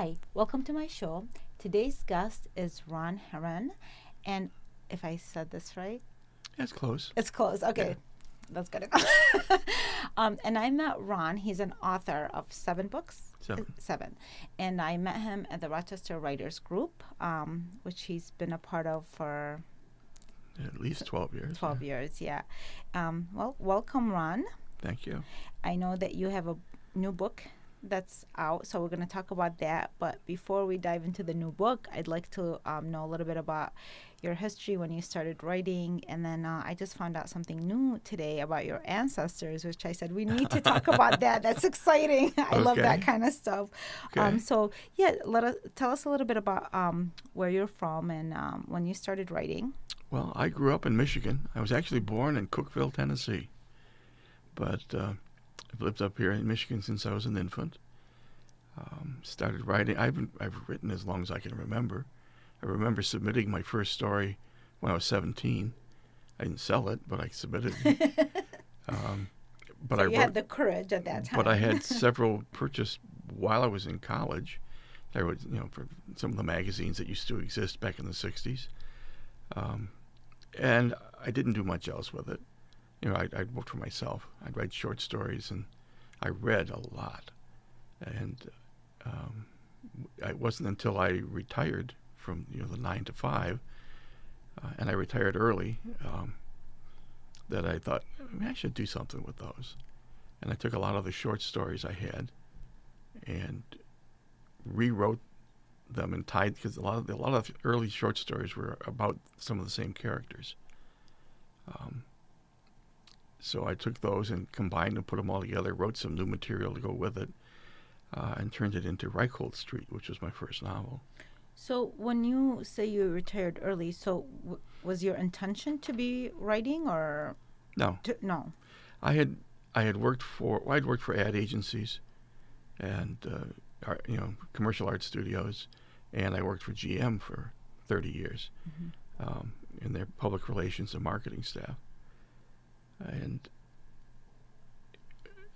Hi, welcome to my show. Today's guest is Ron Herron, and if I said this right, That's close. it's close. Yeah. Okay, that's good. And I met Ron. He's an author of 7 books. So, Seven. And I met him at the Rochester Writers Group, which he's been a part of for at least 12 years. 12 Yeah. years. Yeah. Well, welcome, Ron. Thank you. I know that you have a new book that's out, so we're going to talk about that. But before we dive into the new book, I'd like to know a little bit about your history when you started writing. And then I just found out something new today about your ancestors, which I said we need to talk about that. That's exciting. I love that Okay. kind of stuff. Okay. So yeah, tell us a little bit about where you're from and when you started writing. Well, I grew up in Michigan. I was actually born in Cookeville, Tennessee, but I've lived up here in Michigan since I was an infant. Started writing. I've written as long as I can remember. I remember submitting my first story when I was 17. I didn't sell it, but I submitted. But So I you wrote. had the courage at that time. But I had several purchased while I was in college. I wrote, for some of the magazines that used to exist back in the 60s. And I didn't do much else with it. I wrote for myself. I'd write short stories, and I read a lot. And it wasn't until I retired from the 9 to 5, and I retired early, that I thought maybe I should do something with those. And I took a lot of the short stories I had and rewrote them and tied, because a lot of early short stories were about some of the same characters. So I took those and combined and put them all together, wrote some new material to go with it, and turned it into Reichhold Street, which was my first novel. So when you say you retired early, so was your intention to be writing or No, no? I had I'd worked for ad agencies and commercial art studios, and I worked for GM for 30 years in their public relations and marketing staff. And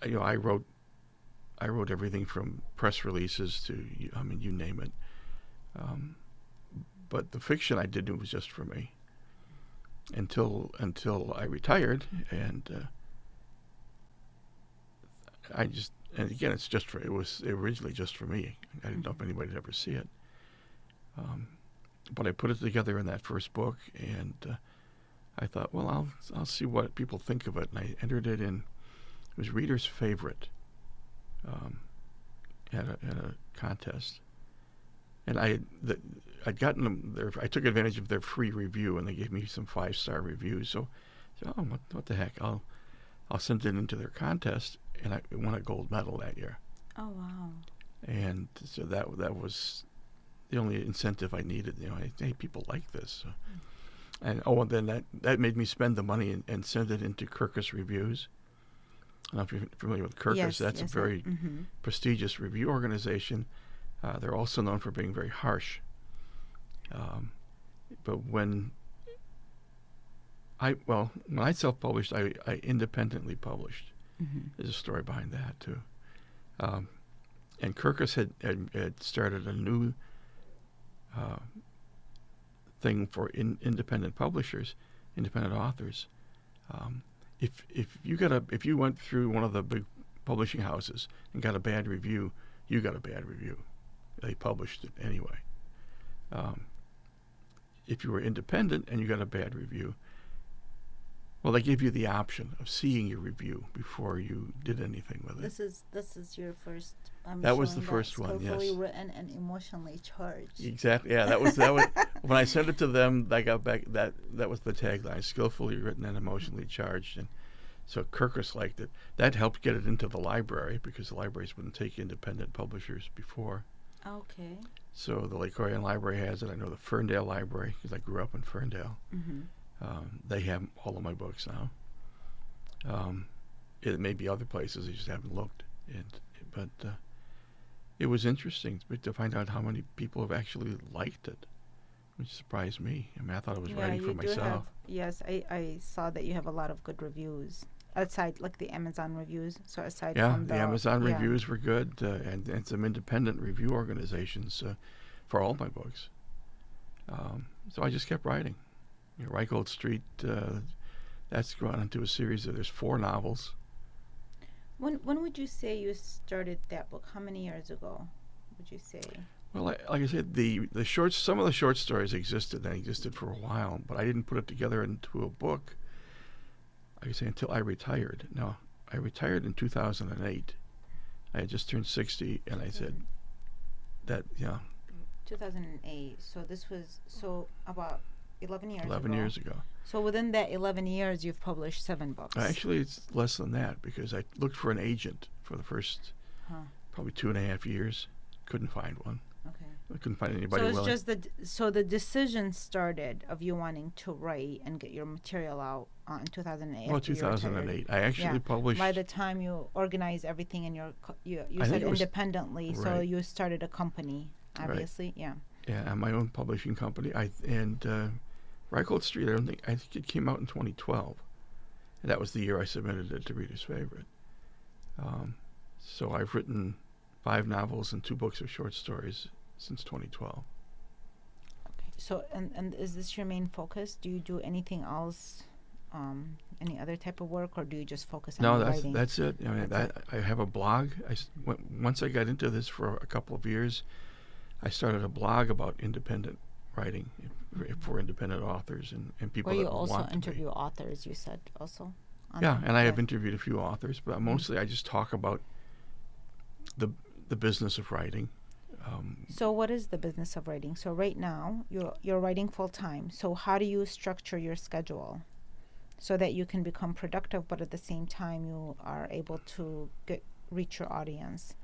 I wrote everything from press releases to you name it. But the fiction I did was just for me until I retired, and and again it was originally just for me. I didn't know if anybody'd ever see it. But I put it together in that first book, and I thought, well, I'll see what people think of it, and I entered it in. It was readers' favorite at a contest, and I'd gotten them. I took advantage of their free review, and they gave me some 5-star reviews. So, what the heck? I'll send it into their contest, and I won a gold medal that year. Oh wow! And so that was the only incentive I needed. Hey, people like this. And then that made me spend the money and send it into Kirkus Reviews. I don't know if you're familiar with Kirkus. Yes, That's yes, a very prestigious review organization. They're also known for being very harsh. But when I self-published, I independently published. There's a story behind that too. And Kirkus had started a new thing for independent publishers, independent authors. If you went through one of the big publishing houses and got a bad review, you got a bad review. They published it anyway. If you were independent and you got a bad review, well, they gave you the option of seeing your review before you did anything with it. This is your first. That was the first one. Yes. Skillfully written and emotionally charged. Exactly. Yeah, that was when I sent it to them. I got back that was the tagline: skillfully written and emotionally charged. And so Kirkus liked it. That helped get it into the library, because the libraries wouldn't take independent publishers before. Okay. So the Lake Orion Library has it. I know the Ferndale Library, because I grew up in Ferndale. They have all of my books now. It may be other places, I just haven't looked. But it was interesting to find out how many people have actually liked it, which surprised me. I mean, I thought I was writing for myself. Yes, I saw that you have a lot of good reviews. aside like the Amazon reviews. So aside Yeah, from the the Amazon yeah. reviews were good, and some independent review organizations for all my books. So I just kept writing. Reichhold Street, that's gone into a series of, there's 4 novels. When would you say you started that book? How many years ago would you say? Well, like I said, the shorts, some of the short stories existed and existed for a while, but I didn't put it together into a book. Like I say, until I retired. Now, I retired in 2008. I had just turned 60, and I said that 2008. So this was so about 11 years 11 ago. years ago. So within that 11 years, you've published 7 books. Actually, it's less than that because I looked for an agent for the first probably 2.5 years. Couldn't find one. Okay. I couldn't find anybody So it's willing. just the decision started of you wanting to write and get your material out in 2008. Well, after you retired. 2008. I actually published. By the time you organized everything in your you I said think it was- independently, so right. you started a company, obviously. Yeah. Yeah, my own publishing company. Reichhold Street. I think it came out in 2012, and that was the year I submitted it to Reader's Favorite. So I've written 5 novels and 2 books of short stories since 2012. Okay. So and is this your main focus? Do you do anything else? Any other type of work, or do you just focus on No, writing? that's it. I mean, I have a blog. Once I got into this for a couple of years, I started a blog about independent writing for independent authors and people Where that you also want to interview authors, you said also. Yeah, and I have interviewed a few authors, but mostly I just talk about the business of writing. So what is the business of writing? So right now you're writing full time. So how do you structure your schedule so that you can become productive, but at the same time you are able to reach your audience?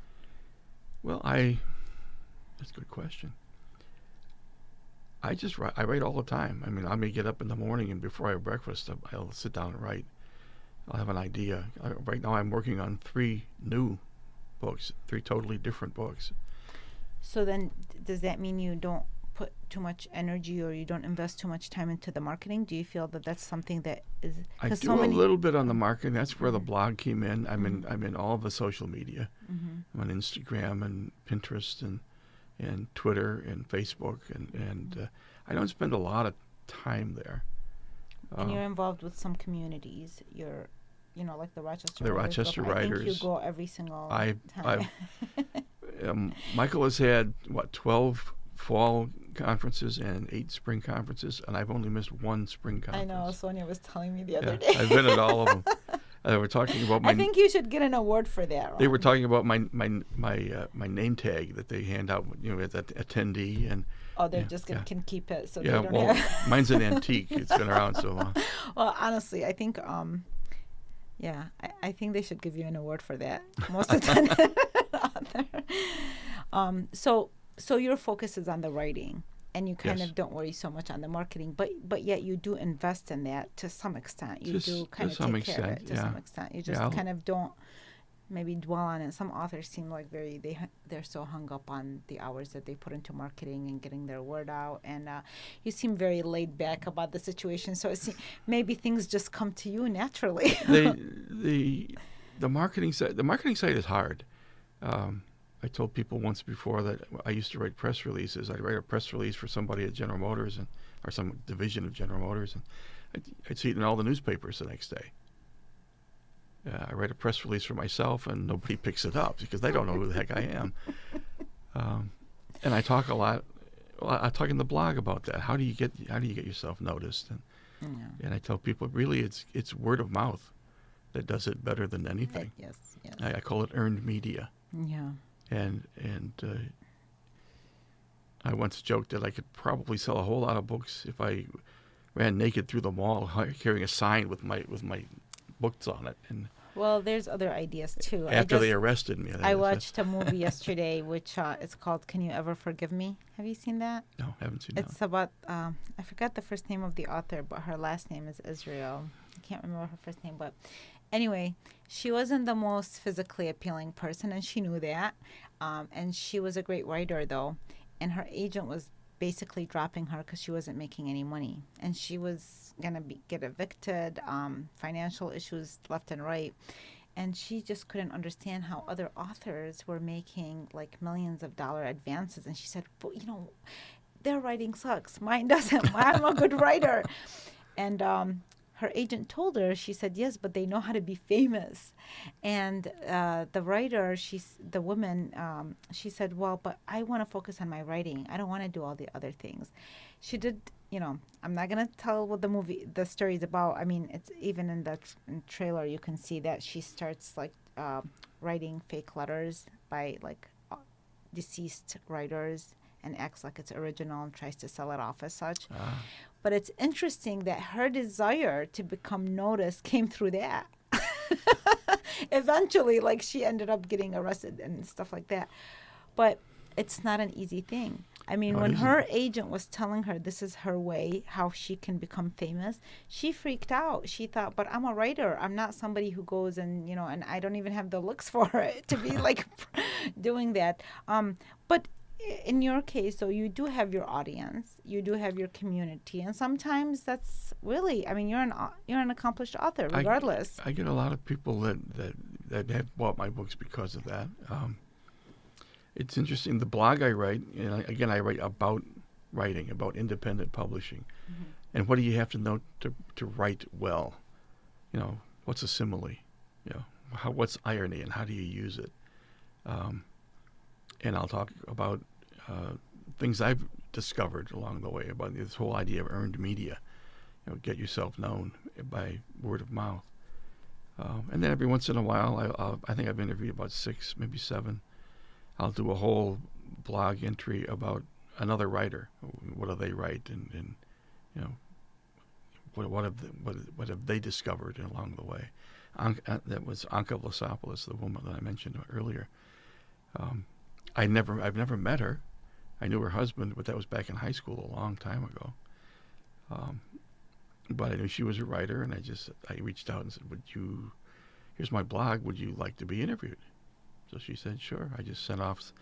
Well, that's a good question. I just write. I write all the time. I mean, I may get up in the morning and before I have breakfast, I'll sit down and write. I'll have an idea. Right now, I'm working on 3 new books, 3 totally different books. So then, does that mean you don't put too much energy or you don't invest too much time into the marketing? Do you feel that that's something that is? I do so a little bit on the marketing. That's where the blog came in. I'm Mm-hmm. in all of the social media. Mm-hmm. I'm on Instagram and Pinterest and Twitter and Facebook and I don't spend a lot of time there. And you're involved with some communities. You're, like the Rochester. The Writers Rochester Group. I think you Writers. go every single I've time. Michael has had 12 fall conferences and 8 spring conferences, and I've only missed 1 spring conference. I know. Sonia was telling me the other day. I've been at all of them. They were talking about my. I think you should get an award for that. Ron. They were talking about my name tag that they hand out, at that attendee, and Oh, they're just gonna can keep it, so they yeah. don't Well, have. mine's an antique. It's been around so long. Well, honestly, I think I think they should give you an award for that most of the time. So your focus is on the writing, and you kind Yes. of don't worry so much on the marketing, but yet you do invest in that to some extent. You Just do kind to of some take care of extent, it to yeah. some extent. You just Yeah, kind of don't maybe dwell on it. Some authors seem like they're so hung up on the hours that they put into marketing and getting their word out, and you seem very laid back about the situation. So maybe things just come to you naturally. The marketing side is hard. I told people once before that I used to write press releases. I'd write a press release for somebody at General Motors or some division of General Motors, and I'd see it in all the newspapers the next day. I write a press release for myself, and nobody picks it up because they don't know who the heck I am. And I talk a lot. Well, I talk in the blog about that. How do you get yourself noticed? And I tell people really it's word of mouth that does it better than anything. Yes. I call it earned media. Yeah. And I once joked that I could probably sell a whole lot of books if I ran naked through the mall carrying a sign with my books on it. And Well, there's other ideas too. after they arrested me, I watched a movie yesterday, which it's called "Can You Ever Forgive Me?" Have you seen that? No, haven't seen It's about I forgot the first name of the author, but her last name is Israel. I can't remember her first name, but anyway, she wasn't the most physically appealing person, and she knew that. And she was a great writer, though. And her agent was basically dropping her because she wasn't making any money, and she was gonna get evicted, financial issues left and right, and she just couldn't understand how other authors were making like millions of dollar advances, and she said, "But their writing sucks. Mine doesn't. I'm a good writer." And her agent told her, she said, "Yes, but they know how to be famous." And the writer, the woman, she said, "Well, but I want to focus on my writing. I don't want to do all the other things." She did, I'm not going to tell what the story is about. I mean, it's even in the trailer, you can see that she starts like writing fake letters by like deceased writers and acts like it's original and tries to sell it off as such. Ah. But it's interesting that her desire to become noticed came through that. Eventually, like she ended up getting arrested and stuff like that. But it's not an easy thing. I mean, No, it when isn't. her agent was telling her this is her way, how she can become famous, she freaked out. She thought, but I'm a writer. I'm not somebody who goes and I don't even have the looks for it to be like doing that. But in your case, so you do have your audience, you do have your community, and sometimes that's really, I mean, you're an accomplished author, regardless. I get a lot of people that have bought my books because of that. It's interesting. The blog I write, again, I write about writing, about independent publishing. Mm-hmm. And what do you have to know to write well? What's a simile? What's irony and how do you use it? And I'll talk about things I've discovered along the way about this whole idea of earned media. Get yourself known by word of mouth. And then every once in a while, I think I've interviewed about 6, maybe 7. I'll do a whole blog entry about another writer. What do they write, and what have they discovered along the way? That was Anka Vlasopoulos, the woman that I mentioned earlier. I've never met her. I knew her husband, but that was back in high school a long time ago. But I knew she was a writer, and I reached out and said, here's my blog, would you like to be interviewed? So she said, sure. I just sent off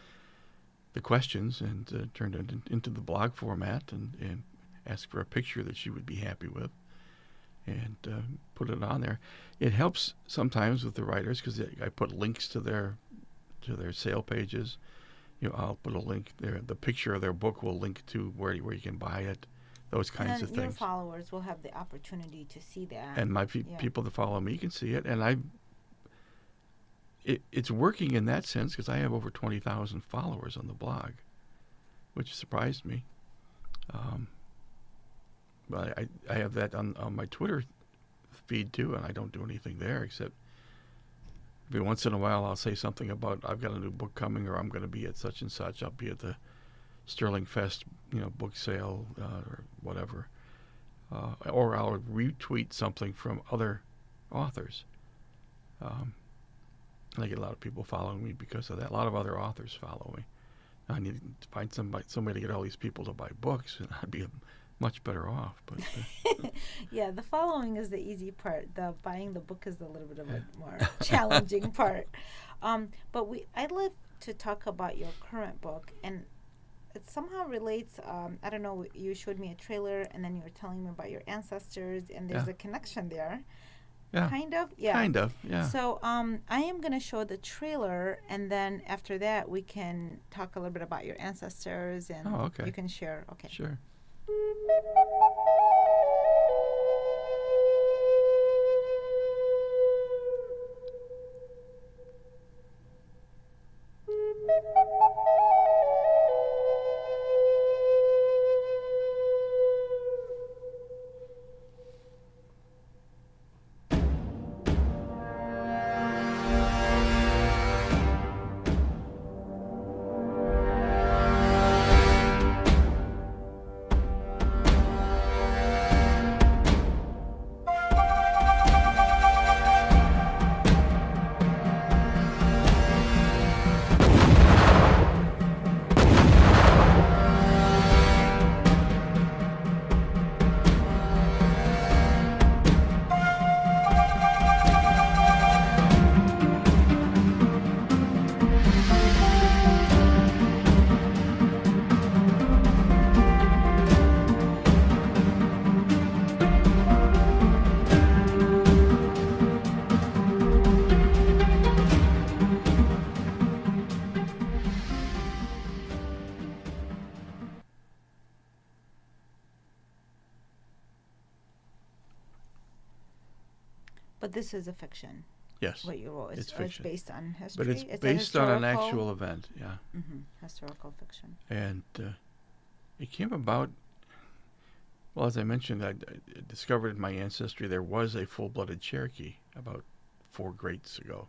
the questions and turned it into the blog format and asked for a picture that she would be happy with and put it on there. It helps sometimes with the writers because I put links to their sale pages. I'll put a link there. The picture of their book will link to where you can buy it. Those kinds of things. And your followers will have the opportunity to see that. And my people that follow me can see it. And it's working in that sense because I have over 20,000 followers on the blog, which surprised me. But I have that on my Twitter feed too, and I don't do anything there except every once in a while I'll say something about I've got a new book coming or I'm going to be at such and such. I'll be at the Sterling Fest, book sale or whatever. Or I'll retweet something from other authors. And I get a lot of people following me because of that. A lot of other authors follow me. I need to find somebody to get all these people to buy books, and I'd be much better off. But yeah, the following is the easy part. The buying the book is a little bit of a more challenging part. But I'd like to talk about your current book, and it somehow relates. I don't know. You showed me a trailer, and then you were telling me about your ancestors, and there's a connection there. yeah, Kind of, yeah. kind of, yeah. So I am going to show the trailer, and then after that, we can talk a little bit about your ancestors, and Oh, okay. you can share. Okay. Sure. But this is a fiction. Yes, What you wrote it's it's fiction, based on but it's history. It's a based on an historical. actual event. Yeah, Historical fiction. and it came about. Well, as I mentioned, I discovered in my ancestry there was a full-blooded Cherokee about four greats ago,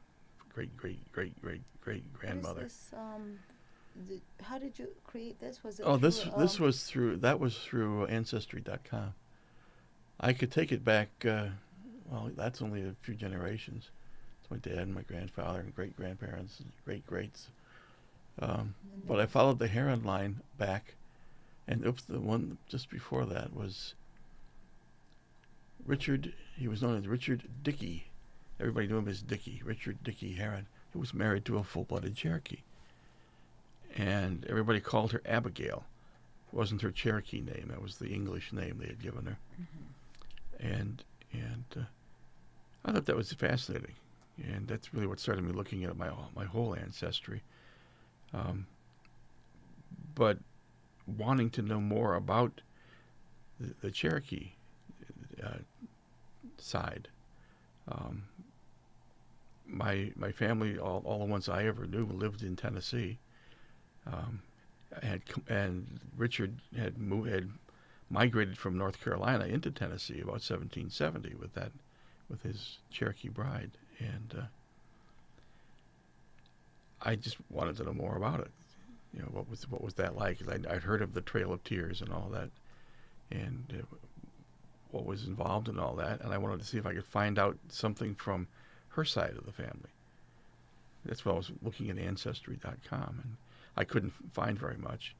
great great great great great What is grandmother. this? How did you create this? Was it Oh, through this was through that was through Ancestry.com. I could take it back. Well, that's only a few generations. It's my dad and my grandfather and great grandparents and great greats. But I followed the Herron line back, and oops, the one just before that was Richard. He was known as Richard Dickey. Everybody knew him as Dickey. Richard Dickey Herron. He was married to a full-blooded Cherokee, and everybody called her Abigail. It wasn't her Cherokee name. That was the English name they had given her. And I thought that was fascinating, and that's really what started me looking at my whole ancestry. Um, but wanting to know more about the Cherokee uh, side, um, my family, all the ones I ever knew, lived in Tennessee. Um, and Richard had migrated from North Carolina into Tennessee about 1770 with his Cherokee bride, and I just wanted to know more about it. You know, what was that like? I'd heard of the Trail of Tears and all that, and what was involved in all that, and I wanted to see if I could find out something from her side of the family. That's why I was looking at Ancestry.com, and I couldn't find very much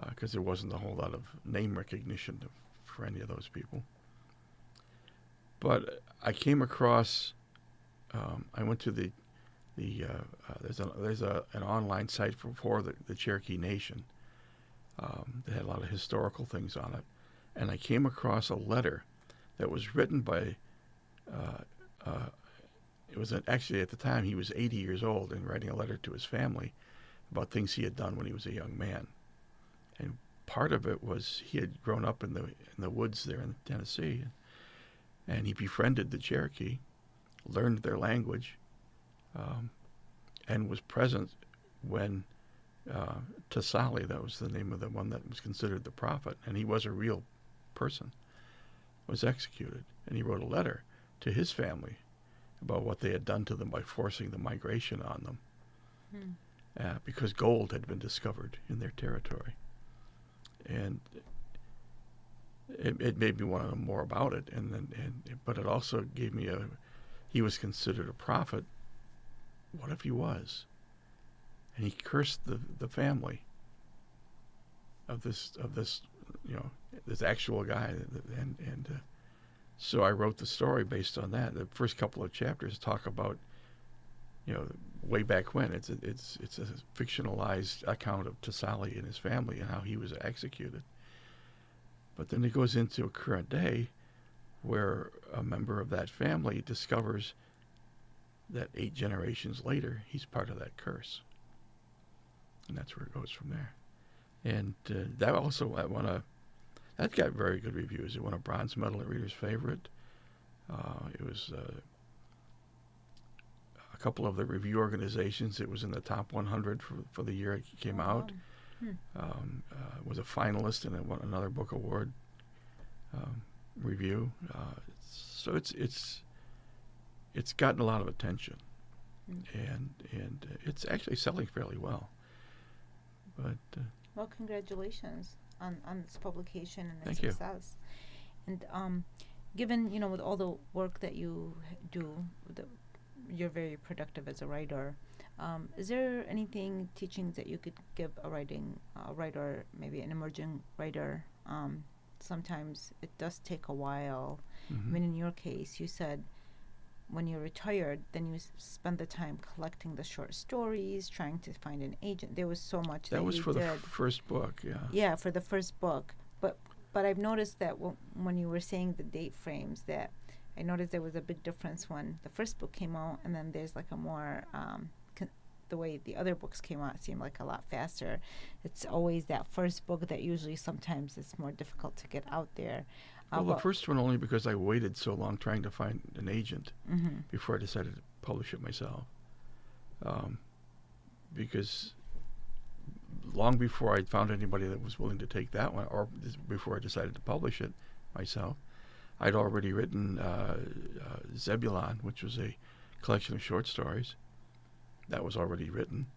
because there wasn't a whole lot of name recognition for any of those people. But I came across. I went to there's an online site for the Cherokee Nation that had a lot of historical things on it, and I came across a letter that was written by. Uh, uh, actually at the time he was 80 years old and writing a letter to his family about things he had done when he was a young man, and part of it was he had grown up in the woods there in Tennessee, and he befriended the Cherokee, learned their language, um, and was present when Tassali, that was the name of the one that was considered the prophet, and he was a real person, was executed. And he wrote a letter to his family about what they had done to them by forcing the migration on them, because gold had been discovered in their territory. And it made me want to know more about it, but it also gave me he was considered a prophet. What if he was? And he cursed the family of this this actual guy, and so I wrote the story based on that. The first couple of chapters talk about way back when. It's a fictionalized account of Tassali and his family and how he was executed. But then it goes into a current day where a member of that family discovers that 8 generations later he's part of that curse, and that's where it goes from there. And that also that got very good reviews. It won a bronze medal at Reader's Favorite. It was a couple of the review organizations. It was in the top 100 for the year it came out. Was a finalist in another book award review. So it's gotten a lot of attention, and it's actually selling fairly well. But well, congratulations on its publication and its thank you. success. And given with all the work that you do, you're very productive as a writer. Is there anything teachings that you could give a writer, maybe an emerging writer? Sometimes it does take a while. I mean, in your case, you said when you're retired, then you spend the time collecting the short stories, trying to find an agent. There was so much that was you for did. the first book, yeah. Yeah, for the first book. But I've noticed that when you were saying the date frames, that I noticed there was a big difference when the first book came out, and then there's like a more the way the other books came out seemed like a lot faster. It's always that first book that usually sometimes it's more difficult to get out there. Well, the But first one only because I waited so long trying to find an agent mm-hmm. before I decided to publish it myself. Um, because long before I found anybody that was willing to take that one, or before I decided to publish it myself, I'd already written Zebulon, which was a collection of short stories. That was already written.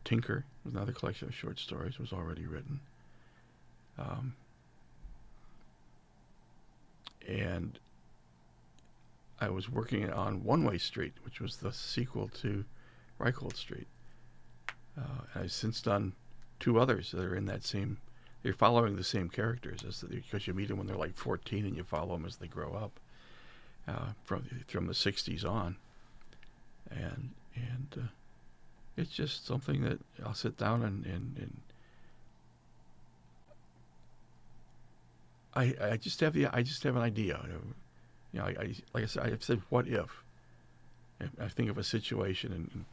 Tinker was another collection of short stories, was already written. Um, and I was working on One Way Street, which was the sequel to Reichhold Street. I've since done two others that are in that same. They're following the same characters because you meet them when they're like 14 and you follow them as they grow up from the 60s on, and it's just something that I'll sit down and I just have an idea. You know, like I said, I've said, what if? I think of a situation and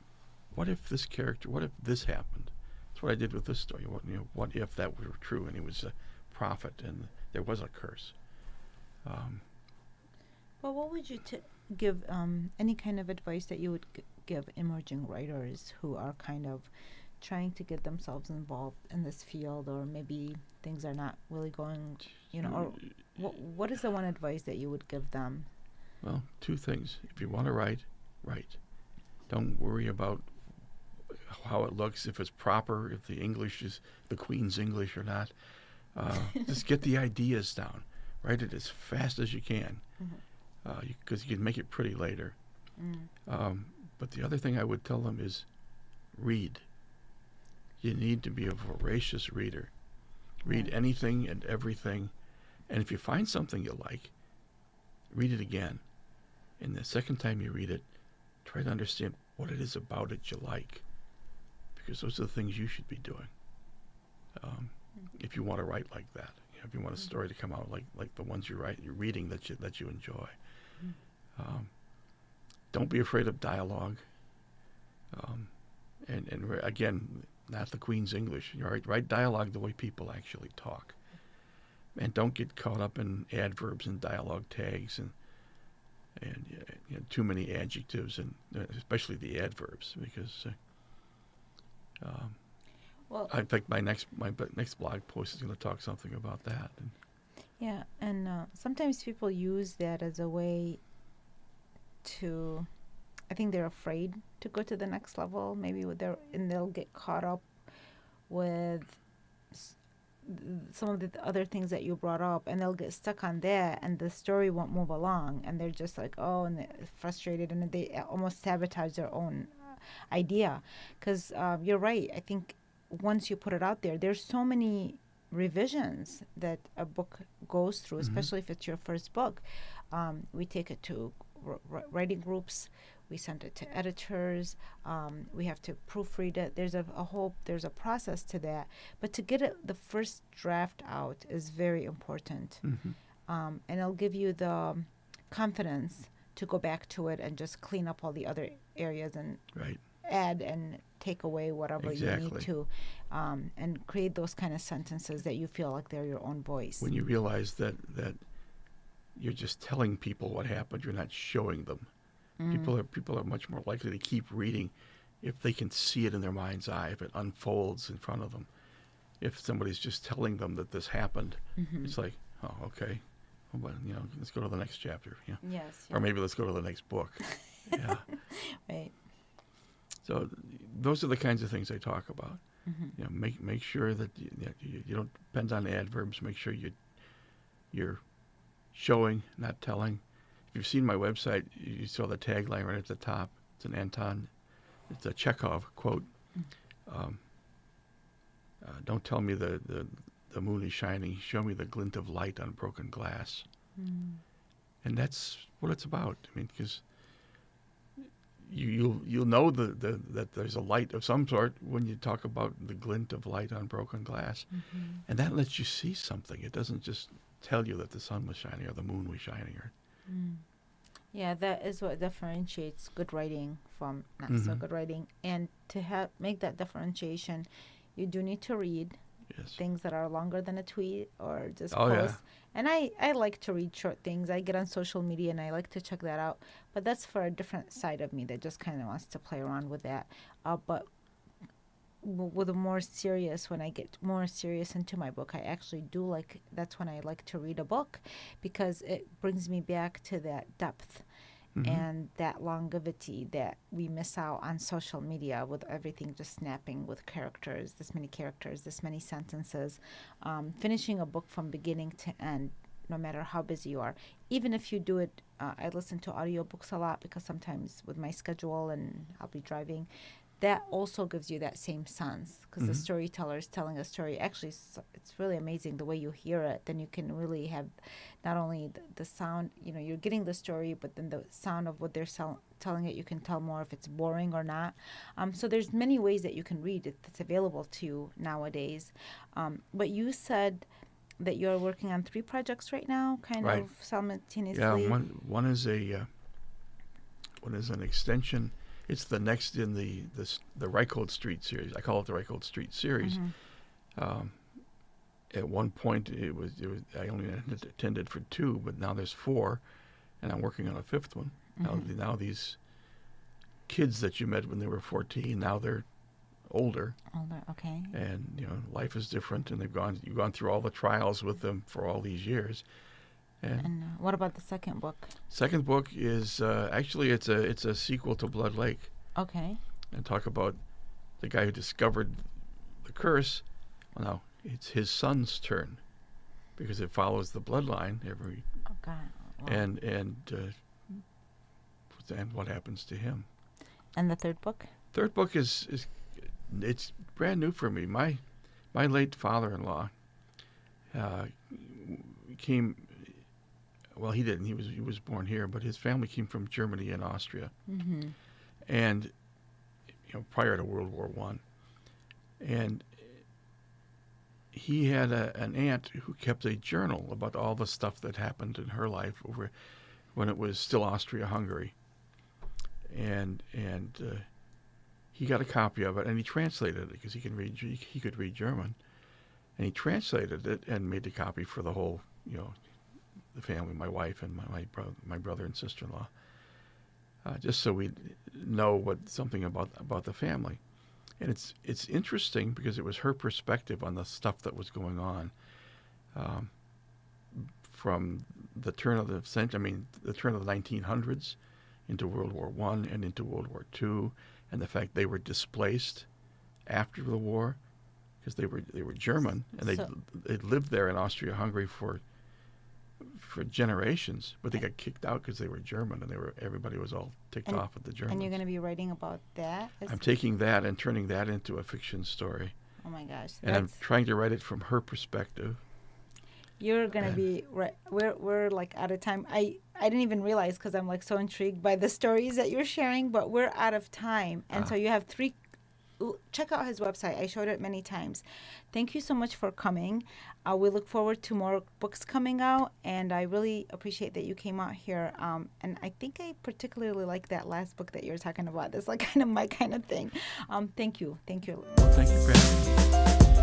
what if what if this happened? That's what I did with this story. What if that were true and he was a prophet and there was a curse? Well, what would you give any kind of advice that you would give emerging writers who are kind of trying to get themselves involved in this field, or maybe things are not really going, or what is the one advice that you would give them? Well, two things. If you want to write, write. Don't worry about how it looks, if it's proper, if the English is the Queen's English or not. Just get the ideas down. Write it as fast as you can, because you can make it pretty later. But the other thing I would tell them is read. You need to be a voracious reader. Read anything and everything. And if you find something you like, read it again. And the second time you read it, try to understand what it is about it you like. Because those are the things you should be doing. If you want to write like that. If you want a story to come out like the ones you're reading that you enjoy. Don't be afraid of dialogue. And again, not the Queen's English. Write dialogue the way people actually talk. And don't get caught up in adverbs and dialogue tags and too many adjectives, and especially the adverbs, because I think my next blog post is going to talk something about that. Yeah, and sometimes people use that as a way to, I think they're afraid to go to the next level, maybe and they'll get caught up with some of the other things that you brought up, and they'll get stuck on that, and the story won't move along, and they're just like, oh, and they're frustrated, and they almost sabotage their own idea. Because you're right. I think once you put it out there, there's so many revisions that a book goes through, especially if it's your first book. We take it to writing groups. We send it to editors. We have to proofread it. There's there's a process to that. But to get the first draft out is very important. And it'll give you the confidence to go back to it and just clean up all the other areas and add and take away whatever you need to, and create those kind of sentences that you feel like they're your own voice. When you realize that you're just telling people what happened, you're not showing them. People are much more likely to keep reading if they can see it in their mind's eye, if it unfolds in front of them. If somebody's just telling them that this happened, it's like, oh, okay, well, let's go to the next chapter. Yes. Or maybe let's go to the next book. Yeah. Right. So those are the kinds of things I talk about. Make sure that you don't depend on adverbs. Make sure you're showing, not telling. If you've seen my website, you saw the tagline right at the top. It's an Anton, it's a Chekhov quote. Don't tell me the moon is shining. Show me the glint of light on broken glass. And that's what it's about. I mean, because you'll know that there's a light of some sort when you talk about the glint of light on broken glass, and that lets you see something. It doesn't just tell you that the sun was shining or the moon was shining. Yeah, that is what differentiates good writing from not so good writing. And to make that differentiation, you do need to read. Yes. things that are longer than a tweet or just Oh yeah. posts. And I like to read short things. I get on social media and I like to check that out. But that's for a different side of me that just kind of wants to play around with that. But with a more serious, when I get more serious into my book, I actually do like, that's when I like to read a book, because it brings me back to that depth Hmm. and that longevity that we miss out on social media, with everything just snapping with characters, this many sentences. Finishing a book from beginning to end, no matter how busy you are, even if you do it, I listen to audiobooks a lot because sometimes with my schedule and I'll be driving, that also gives you that same sense, because the Hmm. storyteller is telling a story. Actually, it's really amazing the way you hear it. Then you can really have not only the sound, you're getting the story, but then the sound of what they're telling it, you can tell more if it's boring or not. So there's many ways that you can read it that's available to you nowadays. But you said that you're working on 3 projects right now, kind Right. of Yeah. simultaneously. One is a one is an extension. It's the next in the Reichold Street series. I call it the Reichold Street series. Mm-hmm. Um, at one point, I only attended for 2, but now there's 4, and I'm working on a 5th one. Mm-hmm. Now these kids that you met when they were 14, now they're older, Older, okay. and life is different, and you've gone through all the trials with them for all these years. And And what about the second book? second book is actually it's a sequel to Blood Lake, Okay. and talk about the guy who discovered the curse. Well, now it's his son's turn, because it follows the bloodline Oh God. Wow. And what happens to him. And the third book? Third book is it's brand new for me. My late father-in-law uh, came. Well, he didn't. He was born here, but his family came from Germany and Austria, Mm-hmm. and prior to World War One, and he had an aunt who kept a journal about all the stuff that happened in her life over when it was still Austria-Hungary, and he got a copy of it, and he translated it because he could read German, and he translated it and made a copy for the whole the family, my wife and my brother and sister-in-law, just so we know something about the family. And it's interesting because it was her perspective on the stuff that was going on, um, from the turn of the century. I mean, the turn of the 1900s into World War One and into World War Two, and the fact they were displaced after the war because they were German, and So, they lived there in Austria-Hungary for generations, but they got kicked out because they were German, and everybody was all ticked and off at the Germans. and you're going to be writing about that? I'm taking that and turning that into a fiction story, Oh my gosh, and I'm trying to write it from her perspective. you're going to And be right. We're like out of time. I didn't even realize, because I'm like so intrigued by the stories that you're sharing, but we're out of time. And so you have 3. Check out his website. I showed it many times. Thank you so much for coming. We look forward to more books coming out, and I really appreciate that you came out here. And I think I particularly like that last book that you were talking about. That's like kind of my kind of thing. Thank you. Thank you. well, thank you for having me.